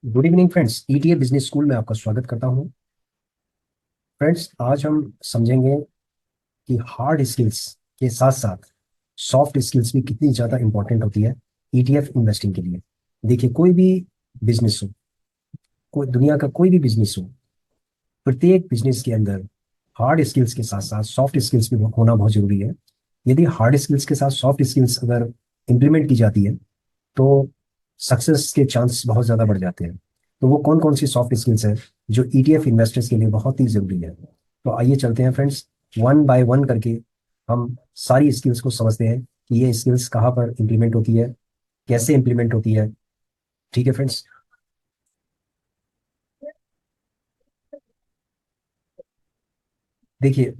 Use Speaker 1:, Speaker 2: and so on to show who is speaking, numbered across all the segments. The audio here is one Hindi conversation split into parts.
Speaker 1: Good evening friends, ETA business school में आपका स्वागत करता हूं। फ्रेंड्स, आज हम समझेंगे कि हार्ड स्किल्स के साथ साथ सॉफ्ट स्किल्स भी कितनी ज़्यादा इंपॉर्टेंट होती है ईटीएफ इन्वेस्टिंग के लिए। देखिए, कोई भी बिजनेस हो, कोई दुनिया का कोई भी बिजनेस हो, प्रत्येक बिजनेस के अंदर हार्ड स्किल्स के साथ साथ सॉफ्ट स्किल्स भी होना बहुत जरूरी है। यदि हार्ड स्किल्स के साथ सॉफ्ट स्किल्स अगर इम्प्लीमेंट की जाती है तो सक्सेस के चांस बहुत ज़्यादा बढ़ जाते हैं। तो वो कौन कौन सी सॉफ्ट स्किल्स हैं जो ईटीएफ इन्वेस्टर्स के लिए बहुत ही ज़रूरी है? तो आइए चलते हैं फ्रेंड्स, वन बाय वन करके हम सारी स्किल्स को समझते हैं कि ये स्किल्स कहाँ पर इम्प्लीमेंट होती है, कैसे इम्प्लीमेंट होती है। ठीक है फ्रेंड्स, देखिए,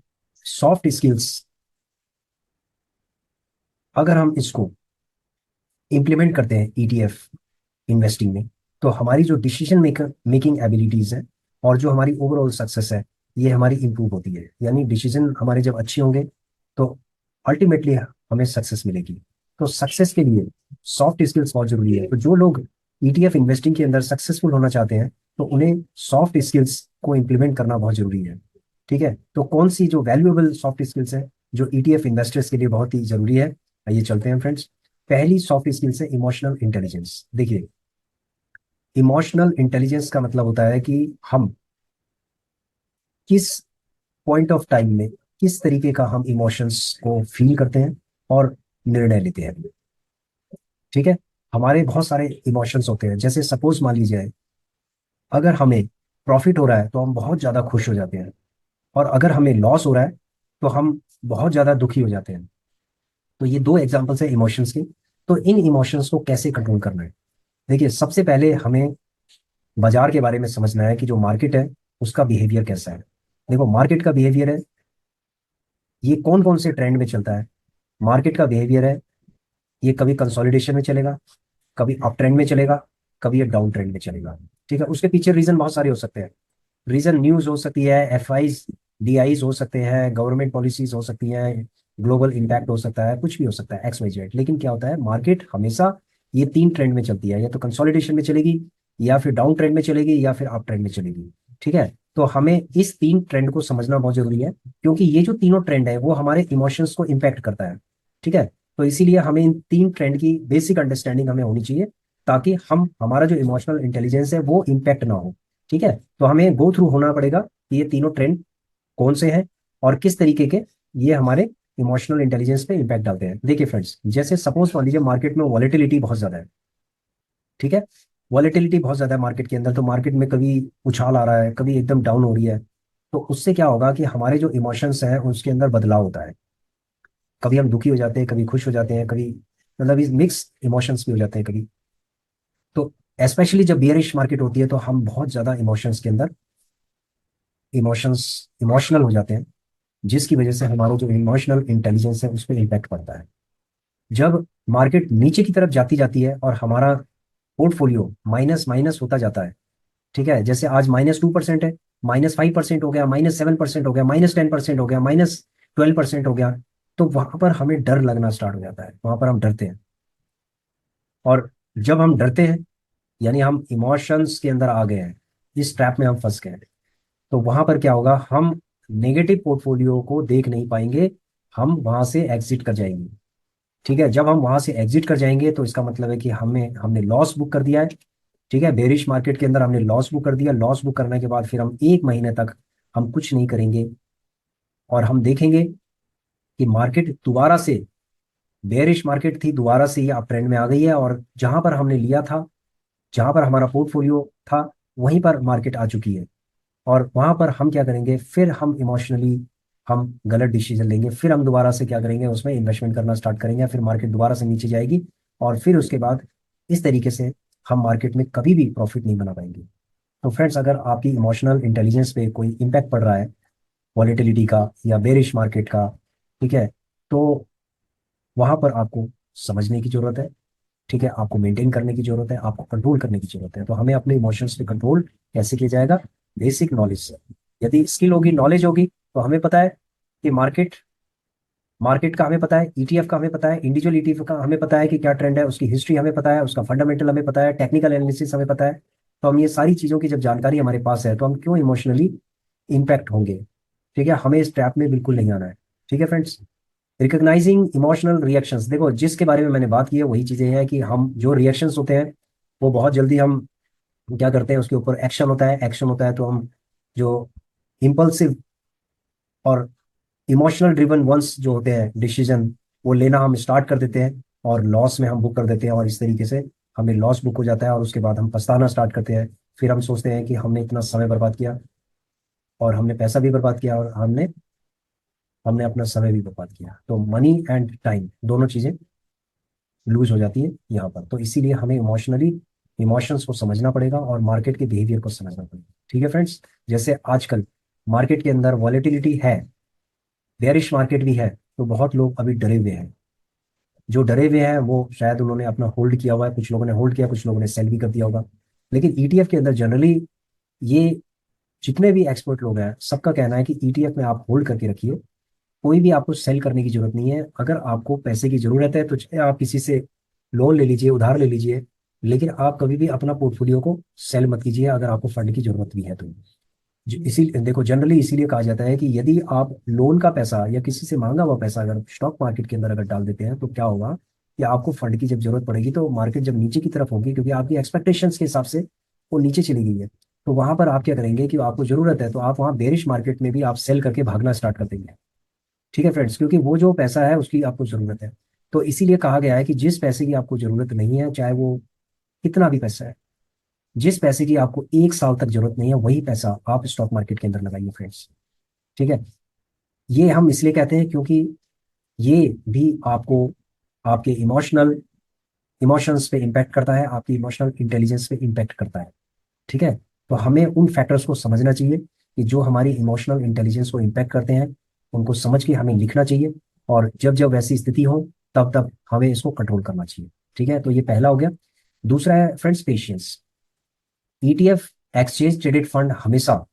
Speaker 1: सॉफ्ट स्किल्स अगर हम इसको इम्प्लीमेंट करते हैं ईटीएफ इन्वेस्टिंग में, तो हमारी जो डिसीजन मेकर मेकिंग एबिलिटीज है और जो हमारी ओवरऑल सक्सेस है, ये हमारी इंप्रूव होती है। यानी डिसीजन हमारे जब अच्छे होंगे तो अल्टीमेटली हमें सक्सेस मिलेगी। तो सक्सेस के लिए सॉफ्ट स्किल्स बहुत जरूरी है। तो जो लोग ईटीएफ इन्वेस्टिंग के अंदर सक्सेसफुल होना चाहते हैं तो उन्हें सॉफ्ट स्किल्स को इम्प्लीमेंट करना बहुत जरूरी है। ठीक है, तो कौन सी जो वैल्यूएबल सॉफ्ट स्किल्स है जो ईटीएफ इन्वेस्टर्स के लिए बहुत ही जरूरी है, आइए चलते हैं फ्रेंड्स। पहली सॉफ्ट स्किल्स है इमोशनल इंटेलिजेंस। देखिए, इमोशनल इंटेलिजेंस का मतलब होता है कि हम किस पॉइंट ऑफ टाइम में किस तरीके का हम इमोशंस को फील करते हैं और निर्णय लेते हैं। ठीक है, हमारे बहुत सारे इमोशंस होते हैं। जैसे सपोज मान लीजिए, अगर हमें प्रॉफिट हो रहा है तो हम बहुत ज़्यादा खुश हो जाते हैं, और अगर हमें लॉस हो रहा है तो हम बहुत ज़्यादा दुखी हो जाते हैं। तो ये दो एग्जाम्पल्स हैं इमोशंस के। तो इन इमोशंस को कैसे कंट्रोल करना है? देखिए, सबसे पहले हमें बाजार के बारे में समझना है कि जो मार्केट है उसका बिहेवियर कैसा है। देखो, मार्केट का बिहेवियर है, ये कौन कौन से ट्रेंड में चलता है। मार्केट का बिहेवियर है, ये कभी कंसोलिडेशन में चलेगा, कभी अप ट्रेंड में चलेगा, कभी ये डाउन ट्रेंड में चलेगा। ठीक है, उसके पीछे रीजन बहुत सारे हो सकते हैं। रीजन न्यूज हो सकती है, एफआईज डीआईज हो सकते हैं, गवर्नमेंट पॉलिसीज हो सकती हैं, ग्लोबल इम्पैक्ट हो सकता है, कुछ भी हो सकता है, एक्स वाई जेड। लेकिन क्या होता है, मार्केट हमेशा ये तीन ट्रेंड में चलती है, या तो कंसोलिडेशन में चलेगी, या फिर डाउन ट्रेंड में चलेगी, या फिर अप ट्रेंड में चलेगी। ठीक है, तो हमें इस तीन ट्रेंड को समझना बहुत जरूरी है, क्योंकि ये जो तीनों ट्रेंड है वो हमारे इमोशंस को इम्पैक्ट करता है। ठीक है, तो इसीलिए हमें इन तीन ट्रेंड की बेसिक अंडरस्टैंडिंग हमें होनी चाहिए, ताकि हम हमारा जो इमोशनल इंटेलिजेंस है वो इम्पैक्ट ना हो। ठीक है, तो हमें गो थ्रू होना पड़ेगा कि ये तीनों ट्रेंड कौन से हैं और किस तरीके के ये हमारे इमोशनल इंटेलिजेंस पे इम्पैक्ट डालते हैं। देखिए फ्रेंड्स, जैसे सपोज मान लीजिए मार्केट में वॉलेटिलिटी बहुत ज्यादा है। ठीक है, वॉलेटिलिटी बहुत ज्यादा है मार्केट के अंदर, तो मार्केट में कभी उछाल आ रहा है, कभी एकदम डाउन हो रही है। तो उससे क्या होगा कि हमारे जो इमोशंस हैं उसके अंदर बदलाव होता है। कभी हम दुखी हो जाते हैं, कभी खुश हो जाते हैं, कभी मतलब इस मिक्स इमोशंस भी हो जाते हैं कभी। तो स्पेशली जब बियरिश मार्केट होती है तो हम बहुत ज्यादा इमोशंस के अंदर इमोशंस इमोशनल हो जाते हैं, जिसकी वजह से हमारा जो इमोशनल इंटेलिजेंस है उस पर इम्पैक्ट पड़ता है। जब मार्केट नीचे की तरफ जाती जाती है और हमारा पोर्टफोलियो माइनस माइनस होता जाता है, ठीक है, जैसे आज -2% है, -5% हो गया, -7% हो गया, -10% हो गया, -12% हो गया, तो वहां पर हमें डर लगना स्टार्ट हो जाता है, वहां पर हम डरते हैं। और जब हम डरते हैं यानी हम इमोशंस के अंदर आ गए हैं, इस ट्रैप में हम फंस गए हैं। तो वहां पर क्या होगा, हम नेगेटिव पोर्टफोलियो को देख नहीं पाएंगे, हम वहां से एग्जिट कर जाएंगे। ठीक है, जब हम वहां से एग्जिट कर जाएंगे तो इसका मतलब है कि हमें हमने लॉस बुक कर दिया है। ठीक है, बेरिश मार्केट के अंदर हमने लॉस बुक कर दिया। लॉस बुक करने के बाद फिर हम 1 महीने तक हम कुछ नहीं करेंगे, और हम देखेंगे कि मार्केट दोबारा से, बेरिश मार्केट थी, दोबारा से ये अप ट्रेंड में आ गई है, और जहां पर हमने लिया था, जहां पर हमारा पोर्टफोलियो था, वहीं पर मार्केट आ चुकी है। और वहां पर हम क्या करेंगे, फिर हम इमोशनली हम गलत डिसीजन लेंगे, फिर हम दोबारा से क्या करेंगे, उसमें इन्वेस्टमेंट करना स्टार्ट करेंगे, फिर मार्केट दोबारा से नीचे जाएगी, और फिर उसके बाद इस तरीके से हम मार्केट में कभी भी प्रॉफिट नहीं बना पाएंगे। तो फ्रेंड्स, अगर आपकी इमोशनल इंटेलिजेंस पे कोई इम्पैक्ट पड़ रहा है, वॉलेटिलिटी का या बेरिश मार्केट का, ठीक है, तो वहां पर आपको समझने की जरूरत है। ठीक है, आपको मेंटेन करने की जरूरत है, आपको कंट्रोल करने की जरूरत है। तो हमें अपने इमोशंस पे कंट्रोल कैसे किया जाएगा? बेसिक नॉलेज से। यदि स्किल होगी, नॉलेज होगी, तो हमें पता है कि मार्केट मार्केट का हमें पता है, ईटीएफ का हमें पता है, इंडिविजुअल ईटीएफ का हमें पता है कि क्या ट्रेंड है, उसकी हिस्ट्री हमें पता है, उसका फंडामेंटल हमें पता है, टेक्निकल एनालिसिस हमें पता है। तो हम ये सारी चीज़ों की जब जानकारी हमारे पास है तो हम क्यों इमोशनली इम्पैक्ट होंगे। ठीक है, हमें इस ट्रैप में बिल्कुल नहीं आना है। ठीक है फ्रेंड्स। रिकॉग्नाइजिंग इमोशनल रिएक्शंस, देखो जिसके बारे में मैंने बात की है वही चीज़ें हैं कि हम जो रिएक्शंस होते हैं वो बहुत जल्दी हम क्या करते हैं, उसके ऊपर एक्शन होता है, एक्शन होता है तो हम जो इम्पल्सिव और इमोशनल ड्रिवन वंस जो होते हैं डिसीजन, वो लेना हम स्टार्ट कर देते हैं और लॉस में हम बुक कर देते हैं, और इस तरीके से हमें लॉस बुक हो जाता है और उसके बाद हम पछताना स्टार्ट करते हैं। फिर हम सोचते हैं कि हमने इतना समय बर्बाद किया और हमने पैसा भी बर्बाद किया और हमने हमने अपना समय भी बर्बाद किया, तो मनी एंड टाइम दोनों चीजें लूज हो जाती है यहाँ पर। तो इसीलिए हमें इमोशनली इमोशंस को समझना पड़ेगा और मार्केट के बिहेवियर को समझना पड़ेगा। ठीक है फ्रेंड्स। जैसे आजकल मार्केट के अंदर वॉलेटिलिटी है, बेरिश मार्केट भी है, तो बहुत लोग अभी डरे हुए हैं। जो डरे हुए हैं वो शायद उन्होंने अपना होल्ड किया हुआ है, कुछ लोगों ने होल्ड किया, कुछ लोगों ने सेल भी कर दिया होगा। लेकिन ईटीएफ के अंदर जनरली ये जितने भी एक्सपर्ट लोग हैं सबका कहना है कि ईटीएफ में आप होल्ड करके रखिए, कोई भी आपको सेल करने की जरूरत नहीं है। अगर आपको पैसे की जरूरत है तो चाहे आप किसी से लोन ले लीजिए, उधार ले लीजिए, लेकिन आप कभी भी अपना पोर्टफोलियो को सेल मत कीजिए अगर आपको फंड की जरूरत भी है तो। इसी देखो जनरली इसीलिए कहा जाता है कि यदि आप लोन का पैसा या किसी से मांगा हुआ पैसा अगर स्टॉक मार्केट के अंदर अगर डाल देते हैं तो क्या होगा कि आपको फंड की जब जरूरत पड़ेगी तो मार्केट जब नीचे की तरफ होगी, क्योंकि आपकी एक्सपेक्टेशंस के हिसाब से वो नीचे चली गई है, तो वहां पर आप क्या करेंगे कि आपको जरूरत है तो आप वहां बेरिश मार्केट में भी आप सेल करके भागना स्टार्ट कर देंगे। ठीक है फ्रेंड्स, क्योंकि वो जो पैसा है उसकी आपको जरूरत है। तो इसीलिए कहा गया है कि जिस पैसे की आपको जरूरत नहीं है, चाहे वो कितना भी पैसा है, जिस पैसे की आपको 1 साल तक जरूरत नहीं है वही पैसा आप स्टॉक मार्केट के अंदर लगाइए फ्रेंड्स। ठीक है। ये हम इसलिए कहते हैं क्योंकि ये भी आपको आपके इमोशंस पे इम्पैक्ट करता है, आपकी इमोशनल इंटेलिजेंस पे इम्पैक्ट करता है। ठीक है। तो हमें उन फैक्टर्स को समझना चाहिए कि जो हमारी इमोशनल इंटेलिजेंस को इम्पैक्ट करते हैं, उनको समझ के हमें लिखना चाहिए, और जब जब वैसी स्थिति हो तब तब हमें इसको कंट्रोल करना चाहिए। ठीक है, तो ये पहला हो गया। दूसरा है friends patience. ETF exchange traded fund हमेशा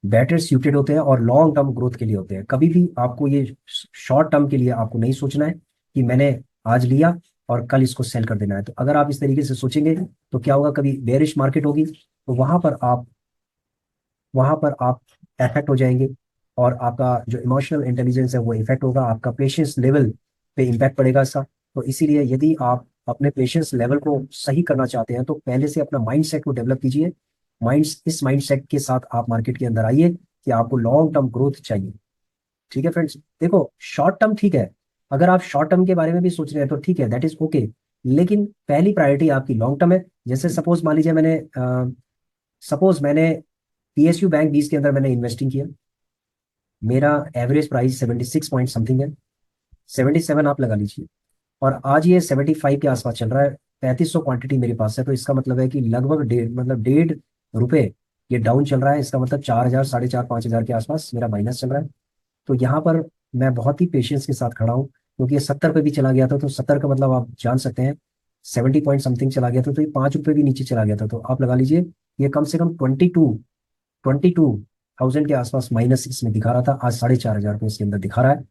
Speaker 1: बेटर सूटेड होते हैं और लॉन्ग टर्म ग्रोथ के लिए होते हैं। कभी भी आपको ये शॉर्ट टर्म के लिए आपको नहीं सोचना है कि मैंने आज लिया और कल इसको सेल कर देना है। तो अगर आप इस तरीके से सोचेंगे तो क्या होगा, कभी बेरिश मार्केट होगी तो वहां पर आप अफेक्ट हो जाएंगे, और आपका जो इमोशनल इंटेलिजेंस है वो इफेक्ट होगा, आपका पेशेंस लेवल पे इम्पैक्ट पड़ेगा इसका। तो इसीलिए यदि आप अपने पेशेंस लेवल को सही करना चाहते हैं तो पहले से अपना माइंड सेट को डेवलप कीजिए। इस माइंड सेट के साथ आप मार्केट के अंदर आइए कि आपको लॉन्ग टर्म ग्रोथ चाहिए। ठीक है फ्रेंड्स। देखो शॉर्ट टर्म ठीक है, अगर आप शॉर्ट टर्म के बारे में भी सोच रहे हैं तो ठीक है, दैट इज ओके, लेकिन पहली प्रायोरिटी आपकी लॉन्ग टर्म है। जैसे सपोज मान लीजिए मैंने पीएसयू बैंक 20 के अंदर मैंने इन्वेस्टिंग किया, मेरा एवरेज प्राइस 76 पॉइंट समथिंग है, 77 आप लगा लीजिए, और आज ये 75 के आसपास चल रहा है। 3500 क्वांटिटी मेरे पास है, तो इसका मतलब है कि लगभग डेढ़ रुपए ये डाउन चल रहा है। इसका मतलब 4,000 साढ़े 4 5,000 के आसपास मेरा माइनस चल रहा है। तो यहाँ पर मैं बहुत ही पेशेंस के साथ खड़ा हूँ, क्योंकि ये 70 पे भी चला गया था, तो 70 का मतलब आप जान सकते हैं 70 पॉइंट समथिंग चला गया था, तो ये 5 रुपए भी नीचे चला गया था। तो आप लगा लीजिए ये कम से कम 22,000 के आसपास माइनस इसमें दिखा रहा था, आज 4,500 रुपये इसके अंदर दिखा रहा है।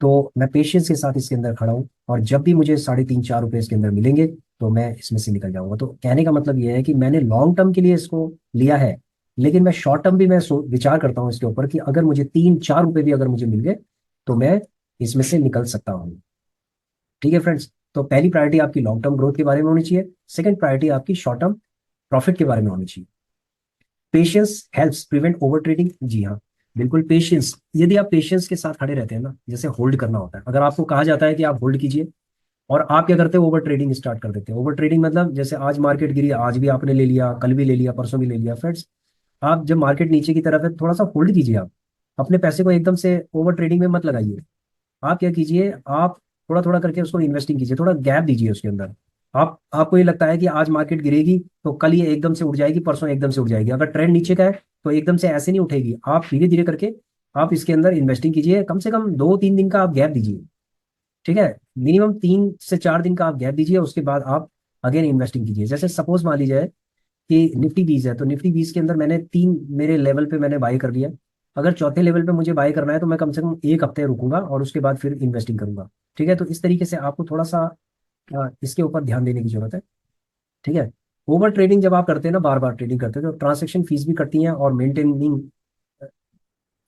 Speaker 1: तो मैं पेशेंस के साथ इसके अंदर खड़ा हूँ, और जब भी मुझे 3.5 4 रुपए इसके अंदर मिलेंगे तो मैं इसमें से निकल जाऊंगा। तो कहने का मतलब ये है कि मैंने लॉन्ग टर्म के लिए इसको लिया है, लेकिन मैं शॉर्ट टर्म भी मैं विचार करता हूँ इसके ऊपर कि अगर मुझे 3 4 रुपए भी अगर मुझे मिल गए तो मैं इसमें से निकल सकता हूँ। ठीक है फ्रेंड्स। तो पहली प्रायोरिटी आपकी लॉन्ग टर्म ग्रोथ के बारे में होनी चाहिए, सेकंड प्रायोरिटी आपकी शॉर्ट टर्म प्रॉफिट के बारे में होनी चाहिए। Patience helps prevent overtrading, जी हाँ बिल्कुल पेशेंस। यदि आप पेशेंस के साथ खड़े रहते हैं ना, जैसे होल्ड करना होता है, अगर आपको कहा जाता है कि आप होल्ड कीजिए और आप क्या करते हैं, ओवर ट्रेडिंग स्टार्ट कर देते हैं। ओवर ट्रेडिंग मतलब जैसे आज मार्केट गिरी, आज भी आपने ले लिया, कल भी ले लिया, परसों भी ले लिया। फ्रेंड्स आप जब मार्केट नीचे की तरफ है थोड़ा सा होल्ड कीजिए, आप अपने पैसे को एकदम से ओवर ट्रेडिंग में मत लगाइए। आप क्या कीजिए, आप थोड़ा थोड़ा करके उसको इन्वेस्टिंग कीजिए, थोड़ा गैप दीजिए उसके अंदर। आपको ये लगता है कि आज मार्केट गिरेगी तो कल ये एकदम से उठ जाएगी, परसों एकदम से उठ जाएगी, अगर ट्रेंड नीचे का है तो एकदम से ऐसे नहीं उठेगी। आप धीरे धीरे करके आप इसके अंदर इन्वेस्टिंग कीजिए, कम से कम 2 3 दिन का आप गैप दीजिए। ठीक है, मिनिमम 3 से 4 दिन का आप गैप दीजिए, उसके बाद आप अगेन इन्वेस्टिंग कीजिए। जैसे सपोज मान लीजिए कि निफ्टी 20 है, तो निफ्टी 20 के अंदर मैंने 3 मेरे लेवल पे मैंने बाई कर लिया। अगर चौथे लेवल पे मुझे बाई करना है तो मैं कम से कम 1 हफ्ते रुकूंगा और उसके बाद फिर इन्वेस्टिंग करूंगा। ठीक है, तो इस तरीके से आपको थोड़ा सा इसके ऊपर ध्यान देने की जरूरत है। ठीक है। ओवर ट्रेडिंग जब आप करते हैं ना, बार बार ट्रेडिंग करते हैं, तो ट्रांजेक्शन फीस भी कटती हैं, और maintaining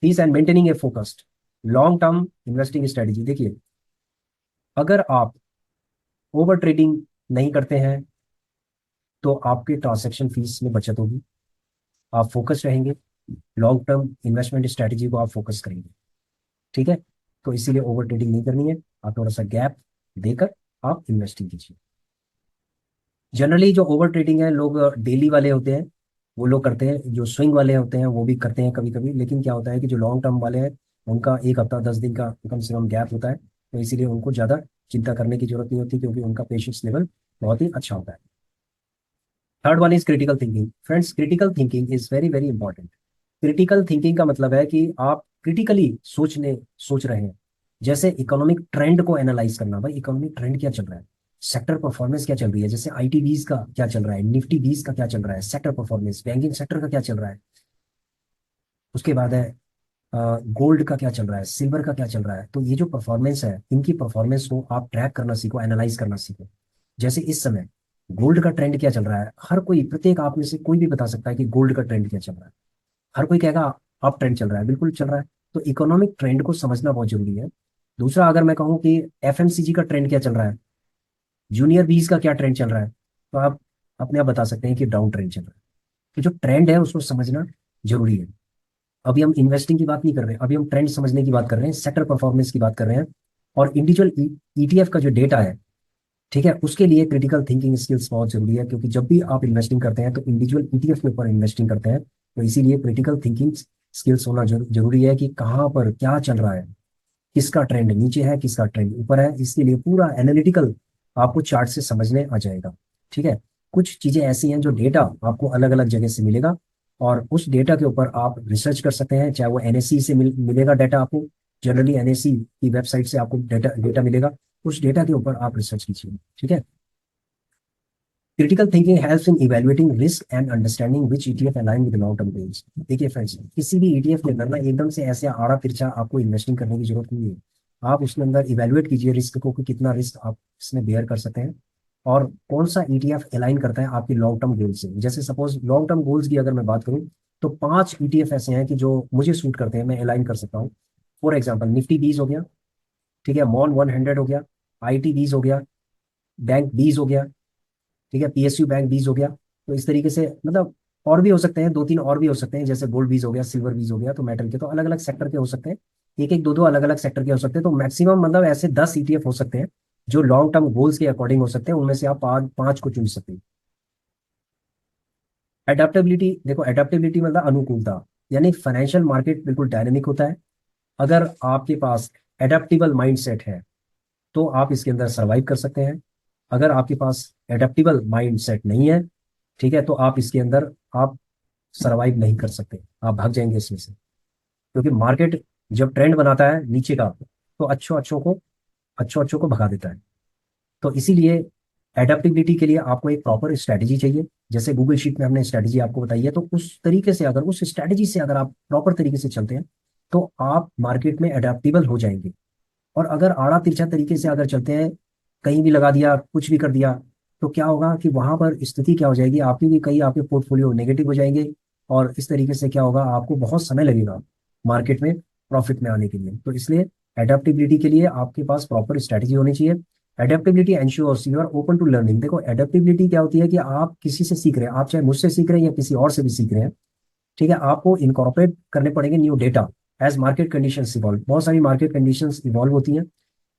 Speaker 1: fees and maintaining A focused long term investing strategy. देखिए, अगर आप ओवर ट्रेडिंग नहीं करते हैं तो आपके ट्रांजेक्शन फीस में बचत होगी, आप फोकस रहेंगे, लॉन्ग टर्म इन्वेस्टमेंट स्ट्रेटेजी को आप फोकस करेंगे। ठीक है, तो इसीलिए ओवर ट्रेडिंग नहीं करनी है, आप थोड़ा सा गैप देकर आप इन्वेस्टिंग कीजिए। जनरली जो ओवर ट्रेडिंग है, लोग डेली वाले होते हैं वो लोग करते हैं, जो स्विंग वाले होते हैं वो भी करते हैं कभी कभी, लेकिन क्या होता है कि जो लॉन्ग टर्म वाले हैं उनका एक हफ्ता 10 दिन का कम से कम गैप होता है, तो इसीलिए उनको ज़्यादा चिंता करने की जरूरत नहीं होती, क्योंकि उनका पेशेंस लेवल बहुत ही अच्छा होता है। Third one is critical thinking. Friends, critical thinking is very very important. Critical thinking का मतलब है कि आप क्रिटिकली सोच रहे हैं। जैसे इकोनॉमिक ट्रेंड को एनालाइज करना, भाई इकोनॉमिक ट्रेंड क्या चल रहा है, सेक्टर परफॉर्मेंस क्या चल रही है, जैसे आईटी बीज का क्या चल रहा है, निफ्टी बीज का क्या चल रहा है, सेक्टर परफॉर्मेंस बैंकिंग सेक्टर का क्या चल रहा है। उसके बाद है गोल्ड का क्या चल रहा है, सिल्वर का क्या चल रहा है। तो ये जो परफॉर्मेंस है, इनकी परफॉर्मेंस को आप ट्रैक करना सीखो, एनालाइज करना सीखो। जैसे इस समय गोल्ड का ट्रेंड क्या चल रहा है, हर कोई, प्रत्येक आप में से कोई भी बता सकता है कि गोल्ड का ट्रेंड क्या चल रहा है। हर कोई कहेगा अप ट्रेंड चल रहा है, बिल्कुल चल रहा है। तो इकोनॉमिक ट्रेंड को समझना बहुत जरूरी है। दूसरा, अगर मैं कहूँ कि एफएमसीजी का ट्रेंड क्या चल रहा है, जूनियर बीज का क्या ट्रेंड चल रहा है, तो आप अपने आप बता सकते हैं कि डाउन ट्रेंड चल रहा है। तो जो ट्रेंड है उसको समझना जरूरी है। अभी हम इन्वेस्टिंग की बात नहीं कर रहे हैं, अभी हम ट्रेंड समझने की बात कर रहे हैं, सेक्टर परफॉर्मेंस की बात कर रहे हैं। और इंडिविजुअल ईटीएफ का जो डेटा है, ठीक है, उसके लिए क्रिटिकल थिंकिंग स्किल्स बहुत जरूरी है, क्योंकि जब भी आप इन्वेस्टिंग करते हैं तो इंडिविजुअल ईटीएफ के ऊपर इन्वेस्टिंग करते हैं, तो इसीलिए क्रिटिकल थिंकिंग स्किल्स होना जरूरी है कि कहाँ पर क्या चल रहा है, किसका ट्रेंड नीचे है, किसका ट्रेंड ऊपर है। इसके लिए पूरा एनालिटिकल आपको चार्ट से समझने आ जाएगा। ठीक है, कुछ चीजें ऐसी हैं जो डेटा आपको अलग अलग जगह से मिलेगा, और उस डेटा के ऊपर आप रिसर्च कर सकते हैं, चाहे वो एनएससी से मिलेगा डेटा आपको। जनरली एनएससी की वेबसाइट से आपको डेटा डेटा मिलेगा, उस डेटा के ऊपर आप रिसर्च कीजिए। ठीक है, critical thinking helps in evaluating risk and understanding which ETF align with long term goals. देखिए फ्रेंड्स, किसी भी ईटीएफ के अंदर ना एकदम से ऐसे आड़ा तिरछा आपको इन्वेस्टिंग करने की जरूरत नहीं है। आप उसके अंदर इवैल्यूएट कीजिए रिस्क को, कि कितना रिस्क आप इसमें बेयर कर सकते हैं, और कौन सा ईटीएफ अलाइन करता है आपकी लॉन्ग टर्म गोल से। जैसे सपोज लॉन्ग टर्म गोल्स की अगर मैं बात करूं, तो 5 ईटीएफ ऐसे हैं कि जो मुझे सूट करते हैं, मैं अलाइन कर सकता हूँ। फॉर एग्जाम्पल, निफ्टी 20 हो गया, ठीक है, मॉन 100 हो गया, आईटी 20 हो गया, बैंक 20 हो गया, ठीक है, पीएसयू बैंक बीज हो गया। तो इस तरीके से मतलब और भी हो सकते हैं, 2-3 और भी हो सकते हैं, जैसे गोल्ड बीज हो गया, सिल्वर बीज हो गया। तो मेटल के तो अलग अलग सेक्टर के हो सकते हैं, एक एक दो दो अलग अलग सेक्टर के हो सकते हैं। तो मैक्सिमम मतलब ऐसे 10 ईटीएफ हो सकते हैं जो लॉन्ग टर्म गोल्स के अकॉर्डिंग हो सकते हैं, उनमें से आप पाँच पाँच को चुन सकते हैं। एडेप्टेबिलिटी, देखो एडेप्टेबिलिटी मतलब अनुकूलता, यानी फाइनेंशियल मार्केट बिल्कुल डायनेमिक होता है। अगर आपके पास एडेप्टेबल माइंडसेट है तो आप इसके अंदर सर्वाइव कर सकते हैं। अगर आपके पास एडेप्टेबल माइंडसेट नहीं है, ठीक है, तो आप इसके अंदर आप सरवाइव नहीं कर सकते, आप भाग जाएंगे इसमें से। क्योंकि मार्केट जब ट्रेंड बनाता है नीचे का, तो अच्छों अच्छों को भगा देता है। तो इसीलिए एडेप्टेबिलिटी के लिए आपको एक प्रॉपर स्ट्रैटेजी चाहिए। जैसे गूगल शीट में हमने स्ट्रैटेजी आपको बताई है, तो उस तरीके से अगर उस स्ट्रैटेजी से अगर आप प्रॉपर तरीके से चलते हैं, तो आप मार्केट में अडेप्टेबल हो जाएंगे। और अगर आड़ा तिरछा तरीके से अगर चलते हैं, कहीं भी लगा दिया, कुछ भी कर दिया, तो क्या होगा कि वहां पर स्थिति क्या हो जाएगी आपकी, भी कई आपके पोर्टफोलियो नेगेटिव हो जाएंगे। और इस तरीके से क्या होगा, आपको बहुत समय लगेगा मार्केट में प्रॉफिट में आने के लिए। तो इसलिए एडेप्टेबिलिटी के लिए आपके पास प्रॉपर स्ट्रेटेजी होनी चाहिए। Adaptability ensures you are open to learning. देखो एडेप्टेबिलिटी क्या होती है कि आप किसी से सीख रहे हैं, आप चाहे मुझसे सीख रहे हैं या किसी और से भी सीख रहे हैं, ठीक है, आपको इनकॉर्पोरेट करने पड़ेंगे new data as market conditions evolve. बहुत सारी मार्केट कंडीशंस इवॉल्व होती हैं,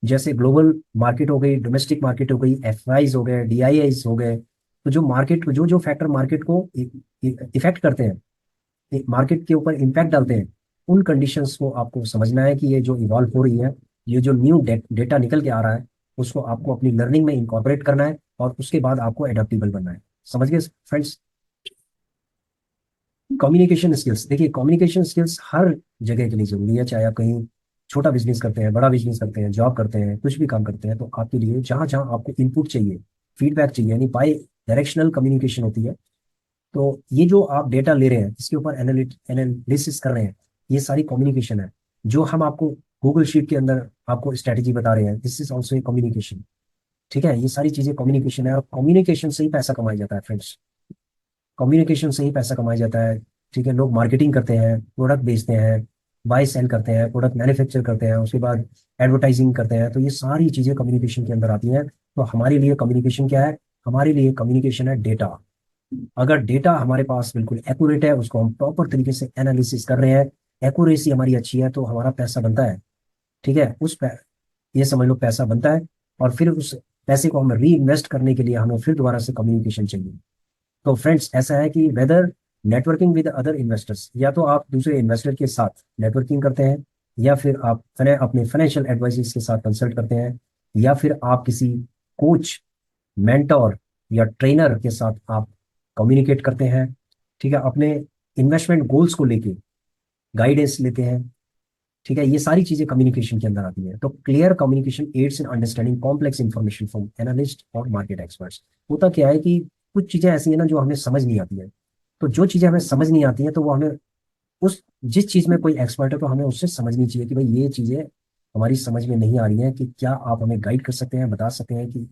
Speaker 1: जैसे ग्लोबल मार्केट हो गई, डोमेस्टिक मार्केट हो गई, एफआईज हो गए, डीआईआईज हो गए। तो जो मार्केट जो जो फैक्टर मार्केट को इफेक्ट करते हैं, मार्केट के ऊपर इम्पैक्ट डालते हैं, उन कंडीशंस को आपको समझना है कि ये जो इवॉल्व हो रही है, ये जो न्यू डेटा निकल के आ रहा है, उसको आपको अपनी लर्निंग में इंकॉर्पोरेट करना है, और उसके बाद आपको एडेप्टेबल बनना है। समझ गए फ्रेंड्स? कम्युनिकेशन स्किल्स, देखिए कम्युनिकेशन स्किल्स हर जगह के लिए जरूरी है, चाहे आप कहीं छोटा बिजनेस करते हैं, बड़ा बिजनेस करते हैं, जॉब करते हैं, कुछ भी काम करते हैं, तो आपके लिए जहाँ जहाँ आपको इनपुट चाहिए, फीडबैक चाहिए, यानी बाई डायरेक्शनल कम्युनिकेशन होती है। तो ये जो आप डेटा ले रहे हैं, इसके ऊपर एनालिसिस कर रहे हैं, ये सारी कम्युनिकेशन है। जो हम आपको गूगल शीट के अंदर आपको स्ट्रेटेजी बता रहे हैं, this is also a communication. ठीक है, ये सारी चीजें कम्युनिकेशन है, और कम्युनिकेशन से ही पैसा कमाया जाता है फ्रेंड्स। कम्युनिकेशन से ही पैसा कमाया जाता है। ठीक है, लोग मार्केटिंग करते हैं, प्रोडक्ट बेचते हैं, बाय सेल करते हैं, प्रोडक्ट मैन्युफैक्चर करते हैं, उसके बाद एडवर्टाइजिंग करते हैं। तो ये सारी चीजें कम्युनिकेशन के अंदर आती हैं। तो हमारे लिए कम्युनिकेशन क्या है? हमारे लिए कम्युनिकेशन है डेटा। अगर डेटा हमारे पास बिल्कुल एक्यूरेट है, उसको हम प्रॉपर तरीके से एनालिसिस कर रहे हैं, एक्यूरेसी हमारी अच्छी है, तो हमारा पैसा बनता है। ठीक है, ये समझ लो पैसा बनता है। और फिर उस पैसे को हम री इन्वेस्ट करने के लिए हमें फिर दोबारा से कम्युनिकेशन चाहिए। तो फ्रेंड्स, ऐसा है कि whether networking with other investors, या तो आप दूसरे इन्वेस्टर के साथ नेटवर्किंग करते हैं, या फिर आप अपने फाइनेंशियल एडवाइजर्स के साथ कंसल्ट करते हैं, या फिर आप किसी कोच, मेंटोर या ट्रेनर के साथ आप कम्युनिकेट करते हैं। ठीक है, अपने इन्वेस्टमेंट गोल्स को लेके गाइडेंस लेते हैं। ठीक है, ये सारी चीजें कम्युनिकेशन के अंदर आती है। तो clear communication aids in understanding complex information from analyst और मार्केट एक्सपर्ट्स। होता क्या है कि कुछ चीजें ऐसी है ना जो हमें समझ नहीं आती है। तो जो चीजें हमें समझ नहीं आती है, तो वो हमें उस जिस चीज में कोई एक्सपर्ट है, तो हमें उससे समझनी चाहिए कि भाई ये चीजें हमारी समझ में नहीं आ रही हैं, कि क्या आप हमें गाइड कर सकते हैं, बता सकते हैं कि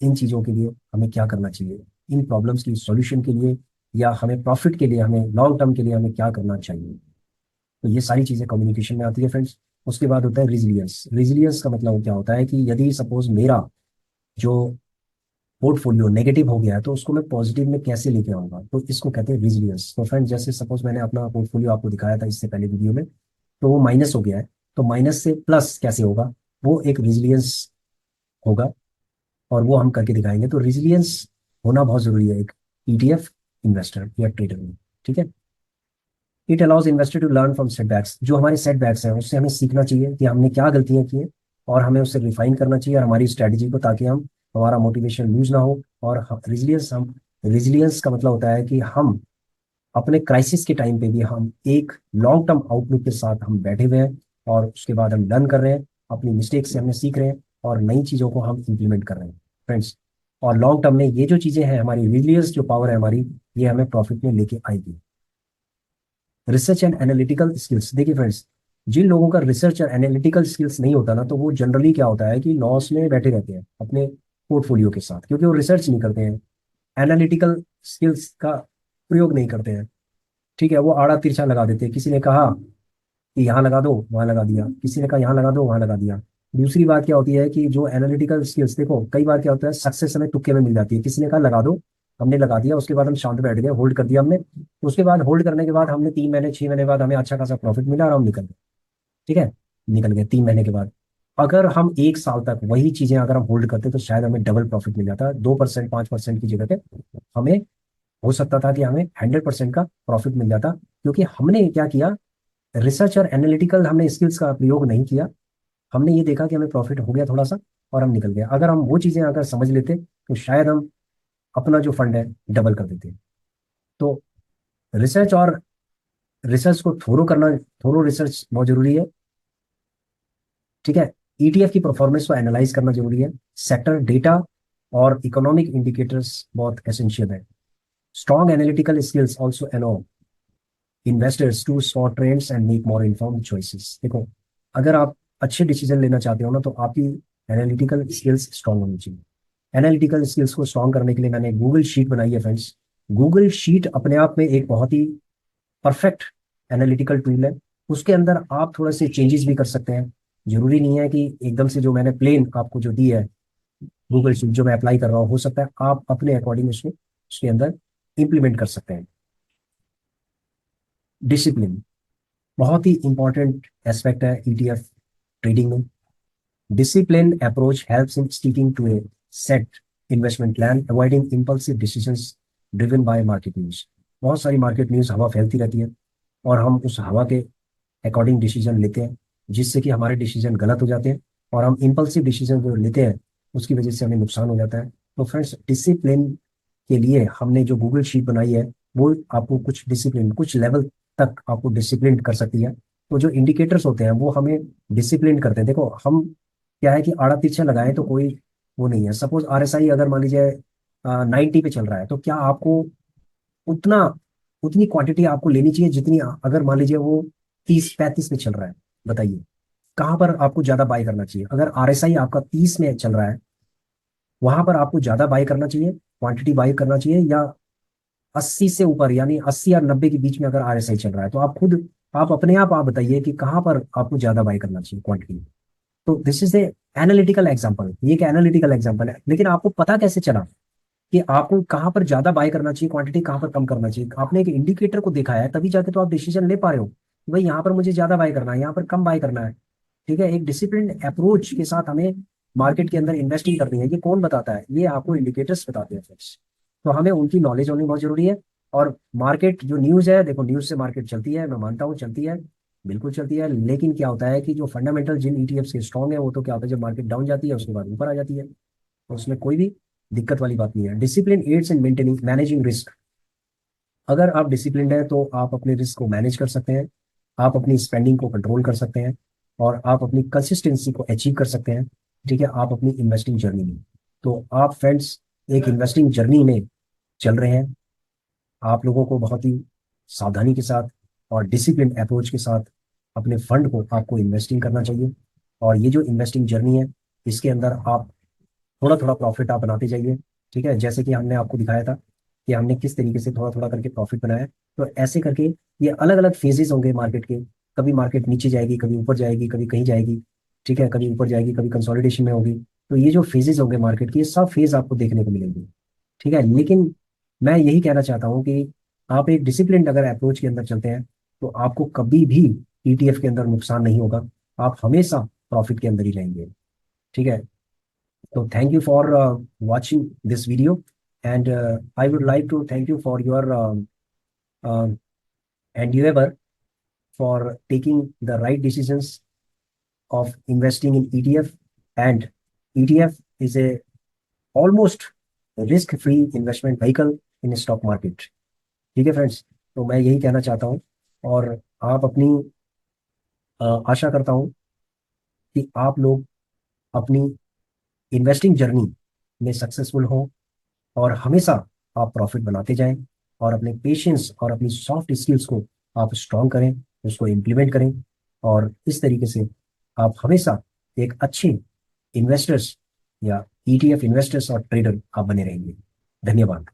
Speaker 1: इन चीजों के लिए हमें क्या करना चाहिए, इन प्रॉब्लम्स की सॉल्यूशन के लिए, या हमें प्रॉफिट के लिए, हमें लॉन्ग टर्म के लिए हमें क्या करना चाहिए। तो ये सारी चीजें कम्युनिकेशन में आती है फ्रेंड्स। उसके बाद होता है रिजिलियंस। रिजिलियंस का मतलब क्या होता है कि यदि सपोज मेरा जो पोर्टफोलियो नेगेटिव हो गया है, तो उसको मैं पॉजिटिव में कैसे लेके आऊंगा, तो इसको कहते हैं रिजिलियंस। तो फ्रेंड्स, जैसे सपोज मैंने अपना पोर्टफोलियो आपको दिखाया था इससे पहले वीडियो में, तो वो माइनस हो गया है, तो माइनस से प्लस कैसे होगा, वो एक रिजिलियंस होगा, और वो हम करके दिखाएंगे। तो रिजिलियंस होना बहुत जरूरी है एक ईटीएफ इन्वेस्टर या ट्रेडर में। ठीक है, it allows investor to learn from setbacks. जो हमारे सेटबैक्स हैं उससे हमें सीखना चाहिए कि हमने क्या गलतियां की हैं, और हमें उससे रिफाइन करना चाहिए और हमारी स्ट्रैटेजी को, ताकि हम हमारा मोटिवेशन लूज ना हो। और रिजिलियंस का मतलब होता है कि हम अपने क्राइसिस के टाइम पे भी हम एक लॉन्ग टर्म आउटलुक के साथ हम बैठे हुए हैं, और उसके बाद हम लर्न कर रहे हैं, अपनी मिस्टेक से हमें सीख रहे हैं, और नई चीज़ों को हम इम्प्लीमेंट कर रहे हैं फ्रेंड्स। और लॉन्ग टर्म में ये जो चीज़ें हैं, हमारी रिजिलियंस जो पावर है हमारी, ये हमें प्रॉफिट में लेके आएगी। रिसर्च एंड एनालिटिकल स्किल्स, देखिए फ्रेंड्स, जिन लोगों का रिसर्च और एनालिटिकल स्किल्स नहीं होता ना, तो वो जनरली क्या होता है कि लॉस में बैठे रहते हैं अपने पोर्टफोलियो के साथ, क्योंकि वो रिसर्च नहीं करते हैं, एनालिटिकल स्किल्स का प्रयोग नहीं करते हैं। ठीक है, वो आड़ा तिरछा लगा देते हैं। किसी ने कहा कि यहाँ लगा दो, वहां लगा दिया, किसी ने कहा यहाँ लगा दो, वहां लगा दिया। दूसरी बात क्या होती है कि जो एनालिटिकल स्किल्स, देखो कई बार क्या होता है, सक्सेस हमें तुक्के में मिल जाती है। किसी ने कहा लगा दो, हमने लगा दिया, उसके बाद हम शांत बैठ गए, होल्ड कर दिया हमने। उसके बाद होल्ड करने के बाद हमने 3 महीने 6 महीने बाद हमें अच्छा खासा प्रॉफिट मिला और हम निकल गए। ठीक है, निकल गए 3 महीने के बाद। अगर हम 1 साल तक वही चीजें अगर हम होल्ड करते, तो शायद हमें डबल प्रॉफिट मिल जाता। 2% 5% की जगह पे हमें हो सकता था कि हमें 100% का प्रॉफिट मिल जाता, क्योंकि हमने क्या किया, रिसर्च और एनालिटिकल हमने स्किल्स का प्रयोग नहीं किया। हमने ये देखा कि हमें प्रॉफिट हो गया थोड़ा सा, और हम निकल गए। अगर हम वो चीजें अगर समझ लेते, तो शायद हम अपना जो फंड है डबल कर देते। तो रिसर्च और रिसर्च को थोरो करना, थोरो रिसर्च बहुत जरूरी है। ठीक है, ईटीएफ की परफॉर्मेंस को एनालाइज करना जरूरी है। सेक्टर डेटा और इकोनॉमिक इंडिकेटर्स बहुत एसेंशियल है। Strong analytical skills also allow investors to spot trends and make more informed choices. देखो, अगर आप अच्छे डिसीजन लेना चाहते हो ना, तो आपकी एनालिटिकल स्किल्स स्ट्रांग होनी चाहिए। एनालिटिकल स्किल्स को स्ट्रांग करने के लिए मैंने गूगल शीट बनाई है फ्रेंड्स। गूगल शीट अपने आप में एक बहुत ही परफेक्ट एनालिटिकल टूल है। उसके अंदर आप थोड़े से चेंजेस भी कर सकते हैं। जरूरी नहीं है कि एकदम से जो मैंने प्लेन आपको जो दी है गूगल शीट, जो मैं अप्लाई कर रहा हूँ, हो सकता है आप अपने अकॉर्डिंग उसको उसके अंदर इंप्लीमेंट कर सकते हैं। डिसिप्लिन बहुत ही इंपॉर्टेंट एस्पेक्ट है ईटीएफ ट्रेडिंग में। Disciplined approach helps in sticking to a set investment plan, avoiding impulsive decisions driven by market news. बहुत सारी मार्केट न्यूज़ हवा फैलती रहती है, और हम उस हवा के अकॉर्डिंग डिसीजन लेते हैं, जिससे कि हमारे डिसीजन गलत हो जाते हैं, और हम इम्पल्सिव डिसीजन जो लेते हैं उसकी वजह से हमें नुकसान हो जाता है। तो फ्रेंड्स, डिसिप्लिन के लिए हमने जो गूगल शीट बनाई है, वो आपको कुछ डिसिप्लिन, कुछ लेवल तक आपको डिसिप्लिन कर सकती है। तो जो इंडिकेटर्स होते हैं वो हमें डिसिप्लिन करते हैं। देखो, हम क्या है कि आड़ा तिरछा लगाए तो कोई वो नहीं है। सपोज आरएसआई अगर मान लीजिए 90 पे चल रहा है, तो क्या आपको उतना उतनी क्वांटिटी आपको लेनी चाहिए जितनी अगर मान लीजिए वो 30 35 पे चल रहा है? बताइए, कहाँ पर आपको ज्यादा बाय करना चाहिए? अगर आरएसआई आपका 30 में चल रहा है, वहां पर आपको ज्यादा बाय करना चाहिए, क्वांटिटी बाय करना चाहिए, या 80 से ऊपर, यानी 80 और 90 के बीच में अगर RSI चल रहा है, तो आप खुद, आप अपने आप बताइए कि कहाँ पर आपको ज्यादा बाय करना चाहिए क्वांटिटी। तो this is a analytical example, ये एक एनालिटिकल एग्जांपल है। लेकिन आपको पता कैसे चला कि आपको कहाँ पर ज्यादा बाय करना चाहिए क्वांटिटी, कहाँ पर कम करना चाहिए? आपने एक इंडिकेटर को देखा है, तभी जाके तो आप डिसीजन ले पा रहे हो कि भाई यहाँ पर मुझे ज्यादा बाय करना है, यहाँ पर कम बाय करना है। ठीक है, एक डिसिप्लिन अप्रोच के साथ हमें मार्केट के अंदर इन्वेस्टिंग करनी है। ये कौन बताता है? ये आपको इंडिकेटर्स बताते हैं फ्रेंड्स। तो हमें उनकी नॉलेज होनी बहुत जरूरी है। और मार्केट जो न्यूज़ है, देखो न्यूज़ से मार्केट चलती है, मैं मानता हूँ चलती है, बिल्कुल चलती है। लेकिन क्या होता है कि जो फंडामेंटल जिन ETFs के स्ट्रॉन्ग है, वो तो क्या होता है, जब मार्केट डाउन जाती है उसके बाद ऊपर आ जाती है, तो उसमें कोई भी दिक्कत वाली बात नहीं है। Discipline aids in maintaining managing risk. अगर आप डिसिप्लिन है तो आप अपने रिस्क को मैनेज कर सकते हैं, आप अपनी स्पेंडिंग को कंट्रोल कर सकते हैं, और आप अपनी कंसिस्टेंसी को अचीव कर सकते हैं। ठीक है, आप अपनी इन्वेस्टिंग जर्नी में, तो आप फ्रेंड्स एक इन्वेस्टिंग जर्नी में चल रहे हैं। आप लोगों को बहुत ही सावधानी के साथ और डिसिप्लिन अप्रोच के साथ अपने फंड को आपको इन्वेस्टिंग करना चाहिए। और ये जो इन्वेस्टिंग जर्नी है, इसके अंदर आप थोड़ा थोड़ा प्रॉफिट आप बनाते जाइए। ठीक है, जैसे कि हमने आपको दिखाया था कि हमने किस तरीके से थोड़ा थोड़ा करके प्रॉफिट बनाया। तो ऐसे करके ये अलग अलग फेजेस होंगे मार्केट के। कभी मार्केट नीचे जाएगी, कभी ऊपर जाएगी, कभी कहीं जाएगी। ठीक है, कभी ऊपर जाएगी, कभी कंसोलिडेशन में होगी। तो ये जो फेजेस होंगे मार्केट के, ये सब फेज आपको देखने को मिलेंगे। ठीक है, लेकिन मैं यही कहना चाहता हूँ कि आप एक डिसिप्लिन अगर अप्रोच के अंदर चलते हैं, तो आपको कभी भी ETF के अंदर नुकसान नहीं होगा। आप हमेशा प्रॉफिट के अंदर ही रहेंगे। ठीक है, so thank you for watching this video, and I would like to thank you for your endeavor for taking the right decisions of investing in ETF. And ETF is a almost risk-free investment vehicle in stock market. ठीक है फ्रेंड्स, तो मैं यही कहना चाहता हूँ। और आप अपनी आशा करता हूँ कि आप लोग अपनी इन्वेस्टिंग जर्नी में सक्सेसफुल हो, और हमेशा आप प्रॉफिट बनाते जाएं, और अपने पेशेंस और अपनी सॉफ्ट स्किल्स को आप स्ट्रॉन्ग करें, उसको इम्प्लीमेंट करें। और इस तरीके से आप हमेशा एक अच्छे इन्वेस्टर्स या ETF इन्वेस्टर्स और ट्रेडर आप बने रहेंगे। धन्यवाद।